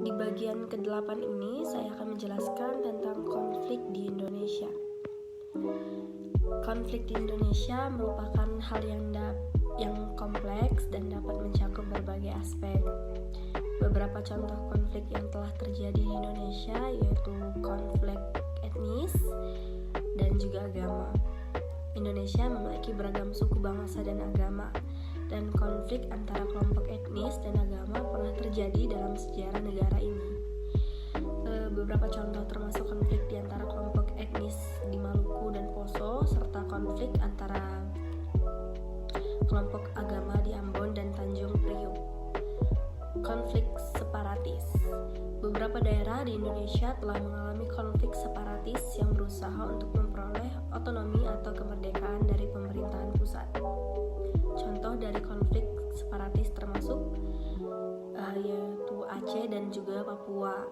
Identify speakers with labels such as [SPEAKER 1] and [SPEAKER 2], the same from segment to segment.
[SPEAKER 1] Di bagian ke-8 ini saya akan menjelaskan tentang konflik di Indonesia. Konflik di Indonesia merupakan hal yang kompleks dan dapat mencakup berbagai aspek. Beberapa contoh konflik yang telah terjadi di Indonesia yaitu konflik etnis dan juga agama. Indonesia memiliki beragam suku bangsa dan agama, dan konflik antara kelompok etnis dan agama pernah terjadi dalam sejarah negara ini. Beberapa contoh termasuk konflik di antara kelompok etnis di Maluku dan Poso, serta konflik antara kelompok agama di Ambon dan Tanjung Priok. Konflik separatis. Beberapa daerah di Indonesia telah mengalami konflik separatis yang berusaha untuk memperoleh otonomi atau kemerdekaan dari pemerintahan pusat. Contoh dari konflik separatis termasuk yaitu Aceh dan juga Papua.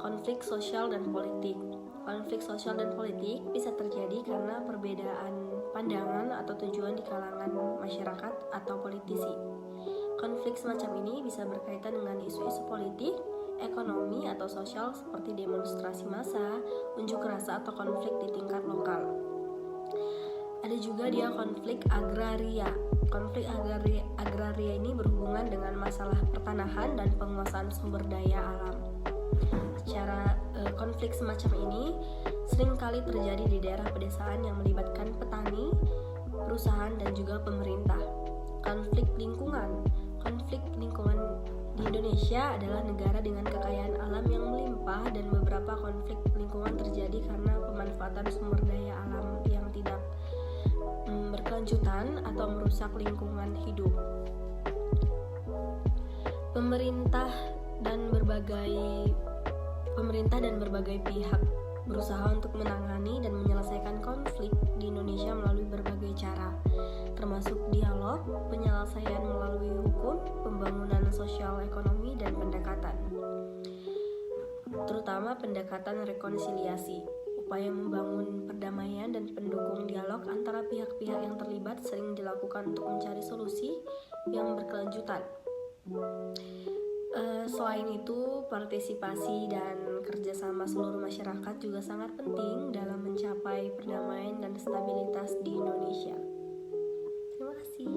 [SPEAKER 1] Konflik sosial dan politik. Konflik sosial dan politik bisa terjadi karena perbedaan pandangan atau tujuan di kalangan masyarakat atau politisi. Konflik semacam ini bisa berkaitan dengan isu-isu politik, ekonomi, atau sosial seperti demonstrasi massa, unjuk rasa, atau konflik di tingkat lokal. Ada juga dia konflik agraria. Konflik agraria ini berhubungan dengan masalah pertanahan dan penguasaan sumber daya alam. Konflik semacam ini seringkali terjadi di daerah pedesaan yang melibatkan petani, perusahaan, dan juga pemerintah. Konflik lingkungan. Konflik lingkungan di Indonesia adalah negara dengan kekayaan alam yang melimpah, dan beberapa konflik lingkungan terjadi karena pemanfaatan sumber daya alam yang tidak berkelanjutan atau merusak lingkungan hidup. Pemerintah dan berbagai pihak berusaha untuk menangani dan menyelesaikan konflik di Indonesia melalui berbagai cara, termasuk dialog, penyelesaian melalui hukum, pembangunan sosial ekonomi, dan pendekatan. Terutama pendekatan rekonsiliasi. Upaya membangun perdamaian dan pendukung dialog antara pihak-pihak yang terlibat sering dilakukan untuk mencari solusi yang berkelanjutan. Selain itu, partisipasi dan kerjasama seluruh masyarakat juga sangat penting dalam mencapai perdamaian dan stabilitas di Indonesia. Terima kasih.